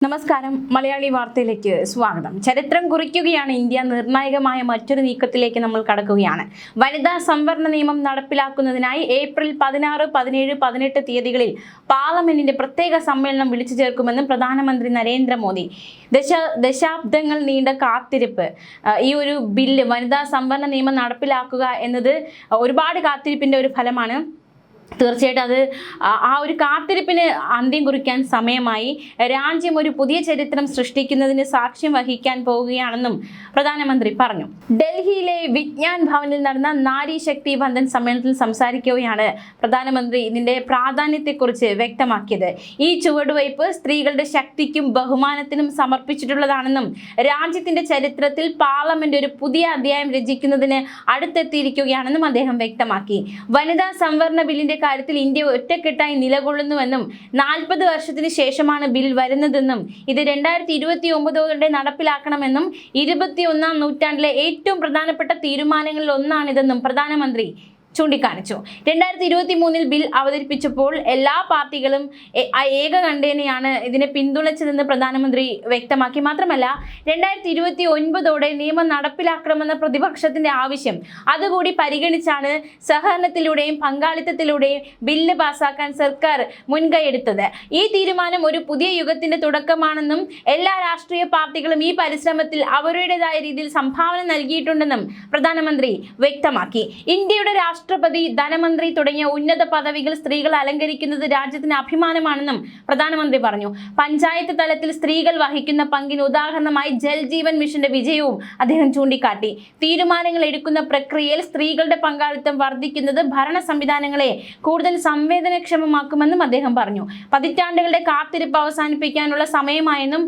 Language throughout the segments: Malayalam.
നമസ്കാരം. മലയാളി വാർത്തയിലേക്ക് സ്വാഗതം. ചരിത്രം കുറിക്കുകയാണ് ഇന്ത്യ. നിർണായകമായ മറ്റൊരു നീക്കത്തിലേക്ക് നമ്മൾ കടക്കുകയാണ്. വനിതാ സംവരണ നിയമം നടപ്പിലാക്കുന്നതിനായി ഏപ്രിൽ 16, 17, 18 തീയതികളിൽ പാർലമെന്റിന്റെ പ്രത്യേക സമ്മേളനം വിളിച്ചു ചേർക്കുമെന്നും പ്രധാനമന്ത്രി നരേന്ദ്രമോദി. ദശാബ്ദങ്ങൾ നീണ്ട കാത്തിരിപ്പ്. ഈ ഒരു ബില്ല്, വനിതാ സംവരണ നിയമം നടപ്പിലാക്കുക എന്നത് ഒരുപാട് കാത്തിരിപ്പിന്റെ ഒരു ഫലമാണ്. തീർച്ചയായിട്ടും അത് ആ ഒരു കാത്തിരിപ്പിന് അന്ത്യം കുറിക്കാൻ സമയമായി. രാജ്യം ഒരു പുതിയ ചരിത്രം സൃഷ്ടിക്കുന്നതിന് സാക്ഷ്യം വഹിക്കാൻ പോവുകയാണെന്നും പ്രധാനമന്ത്രി പറഞ്ഞു. ഡൽഹിയിലെ വിജ്ഞാൻ ഭവനിൽ നടന്ന നാരി ശക്തി വന്ദൻ സമ്മേളനത്തിൽ സംസാരിക്കുകയാണ് പ്രധാനമന്ത്രി ഇതിന്റെ പ്രാധാന്യത്തെക്കുറിച്ച് വ്യക്തമാക്കിയത്. ഈ ചുവടുവയ്പ് സ്ത്രീകളുടെ ശക്തിക്കും ബഹുമാനത്തിനും സമർപ്പിച്ചിട്ടുള്ളതാണെന്നും രാജ്യത്തിന്റെ ചരിത്രത്തിൽ പാർലമെന്റ് ഒരു പുതിയ അധ്യായം രചിക്കുന്നതിന് അടുത്തെത്തിയിരിക്കുകയാണെന്നും അദ്ദേഹം വ്യക്തമാക്കി. വനിതാ സംവരണ ബില്ലിന്റെ കാര്യത്തിൽ ഇന്ത്യ ഒറ്റക്കെട്ടായി നിലകൊള്ളുന്നുവെന്നും 40 വർഷത്തിന് ശേഷമാണ് ബിൽ വരുന്നതെന്നും ഇത് 2029 നടപ്പിലാക്കണമെന്നും 21ാം നൂറ്റാണ്ടിലെ ഏറ്റവും പ്രധാനപ്പെട്ട തീരുമാനങ്ങളിൽ ഒന്നാണിതെന്നും പ്രധാനമന്ത്രി ചൂണ്ടിക്കാണിച്ചു. 2023 ബിൽ അവതരിപ്പിച്ചപ്പോൾ എല്ലാ പാർട്ടികളും ഏകകണ്ഠേനയാണ് ഇതിനെ പിന്തുണച്ചതെന്ന് പ്രധാനമന്ത്രി വ്യക്തമാക്കി. മാത്രമല്ല 2029 നിയമം നടപ്പിലാക്കണമെന്ന പ്രതിപക്ഷത്തിന്റെ ആവശ്യം അതുകൂടി പരിഗണിച്ചാണ് സഹകരണത്തിലൂടെയും പങ്കാളിത്തത്തിലൂടെയും ബില്ല് പാസാക്കാൻ സർക്കാർ മുൻകൈയെടുത്തത്. ഈ തീരുമാനം ഒരു പുതിയ യുഗത്തിന്റെ തുടക്കമാണെന്നും എല്ലാ രാഷ്ട്രീയ പാർട്ടികളും ഈ പരിശ്രമത്തിൽ അവരുടേതായ രീതിയിൽ സംഭാവന നൽകിയിട്ടുണ്ടെന്നും പ്രധാനമന്ത്രി വ്യക്തമാക്കി. ഇന്ത്യയുടെ രാഷ്ട്രപതി, ധനമന്ത്രി തുടങ്ങിയ ഉന്നത പദവികൾ സ്ത്രീകൾ അലങ്കരിക്കുന്നത് രാജ്യത്തിന് അഭിമാനമാണെന്നും പ്രധാനമന്ത്രി പറഞ്ഞു. പഞ്ചായത്ത് തലത്തിൽ സ്ത്രീകൾ വഹിക്കുന്ന പങ്കിന് ഉദാഹരണമായി ജൽ ജീവൻ മിഷന്റെ വിജയവും അദ്ദേഹം ചൂണ്ടിക്കാട്ടി. തീരുമാനങ്ങൾ എടുക്കുന്ന പ്രക്രിയയിൽ സ്ത്രീകളുടെ പങ്കാളിത്തം വർദ്ധിക്കുന്നത് ഭരണ സംവിധാനങ്ങളെ കൂടുതൽ സംവേദനക്ഷമമാക്കുമെന്നും അദ്ദേഹം പറഞ്ഞു. പതിറ്റാണ്ടുകളുടെ കാത്തിരിപ്പ് അവസാനിപ്പിക്കാനുള്ള സമയമായെന്നും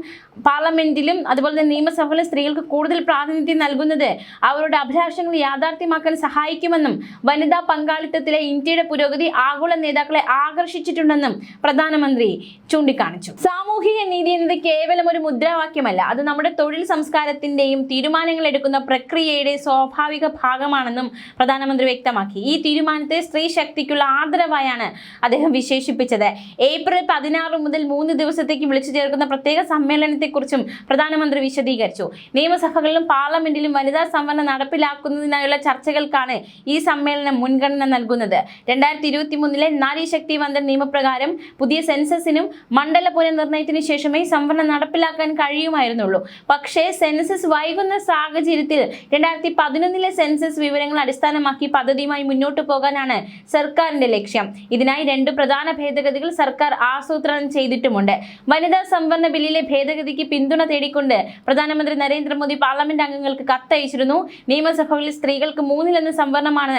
പാർലമെന്റിലും അതുപോലെ തന്നെ നിയമസഭകളിലും സ്ത്രീകൾക്ക് കൂടുതൽ പ്രാതിനിധ്യം നൽകുന്നത് അവരുടെ അഭിലാഷങ്ങൾ യാഥാർത്ഥ്യമാക്കാൻ സഹായിക്കുമെന്നും വനിതാ പങ്കാളിത്തത്തിലെ ഇന്ത്യയുടെ പുരോഗതി ആഗോള നേതാക്കളെ ആകർഷിച്ചിട്ടുണ്ടെന്നും പ്രധാനമന്ത്രി ചൂണ്ടിക്കാണിച്ചു. സാമൂഹിക നീതി എന്നത് കേവലം ഒരു മുദ്രാവാക്യമല്ല, അത് നമ്മുടെ തൊഴിൽ സംസ്കാരത്തിന്റെയും തീരുമാനങ്ങൾ എടുക്കുന്ന പ്രക്രിയയുടെ സ്വാഭാവിക ഭാഗമാണെന്നും പ്രധാനമന്ത്രി വ്യക്തമാക്കി. ഈ തീരുമാനത്തെ സ്ത്രീ ശക്തിക്കുള്ള ആദരവായാണ് അദ്ദേഹം വിശേഷിപ്പിച്ചത്. ഏപ്രിൽ 16 മുതൽ 3 ദിവസത്തേക്ക് വിളിച്ചു ചേർക്കുന്ന പ്രത്യേക സമ്മേളനത്തെക്കുറിച്ചും പ്രധാനമന്ത്രി വിശദീകരിച്ചു. നിയമസഭകളിലും പാർലമെന്റിലും വനിതാ സംവരണം നടപ്പിലാക്കുന്നതിനായുള്ള ചർച്ചകൾക്കാണ് ഈ സമ്മേളനം മുൻഗണന നൽകുന്നത്. 2023 നാരി ശക്തി വന്ദൻ നിയമപ്രകാരം പുതിയ സെൻസസിനും മണ്ഡല പുനർനിർണയത്തിനു ശേഷമേ സംവരണം നടപ്പിലാക്കാൻ കഴിയുമായിരുന്നുള്ളൂ. പക്ഷേ സെൻസസ് വൈകുന്ന സാഹചര്യത്തിൽ 2011 സെൻസസ് വിവരങ്ങൾ അടിസ്ഥാനമാക്കി പദ്ധതിയുമായി മുന്നോട്ടു പോകാനാണ് സർക്കാരിന്റെ ലക്ഷ്യം. ഇതിനായി 2 പ്രധാന ഭേദഗതികൾ സർക്കാർ ആസൂത്രണം ചെയ്തിട്ടുമുണ്ട്. വനിതാ സംവരണ ബില്ലിലെ ഭേദഗതിക്ക് പിന്തുണ തേടിക്കൊണ്ട് പ്രധാനമന്ത്രി നരേന്ദ്രമോദി പാർലമെന്റ് അംഗങ്ങൾക്ക് കത്തയച്ചിരുന്നു. നിയമസഭകളിൽ സ്ത്രീകൾക്ക് 3-1 സംവരണമാണ്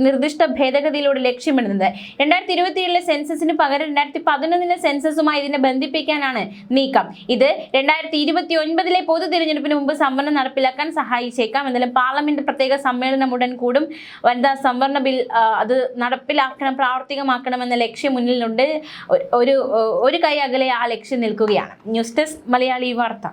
നിർദ്ദിഷ്ട ഭേദഗതിയിലൂടെ ലക്ഷ്യമിടുന്നത്. 2027 സെൻസസിന് പകരം 2011 സെൻസസുമായി ഇതിനെ ബന്ധിപ്പിക്കാനാണ് നീക്കം. ഇത് 2029 പൊതു തിരഞ്ഞെടുപ്പിന് മുമ്പ് സംവരണം നടപ്പിലാക്കാൻ സഹായിച്ചേക്കാം. എന്നാലും പാർലമെന്റ് പ്രത്യേക സമ്മേളനം ഉടൻ കൂടും. വനിതാ സംവരണ ബിൽ അത് നടപ്പിലാക്കണം, പ്രാവർത്തികമാക്കണം എന്ന ലക്ഷ്യം മുന്നിലുണ്ട്. ഒരു കൈ അകലെ ആ ലക്ഷ്യം നിൽക്കുകയാണ്. ന്യൂസ് ഡെസ്ക് മലയാളി വാർത്ത.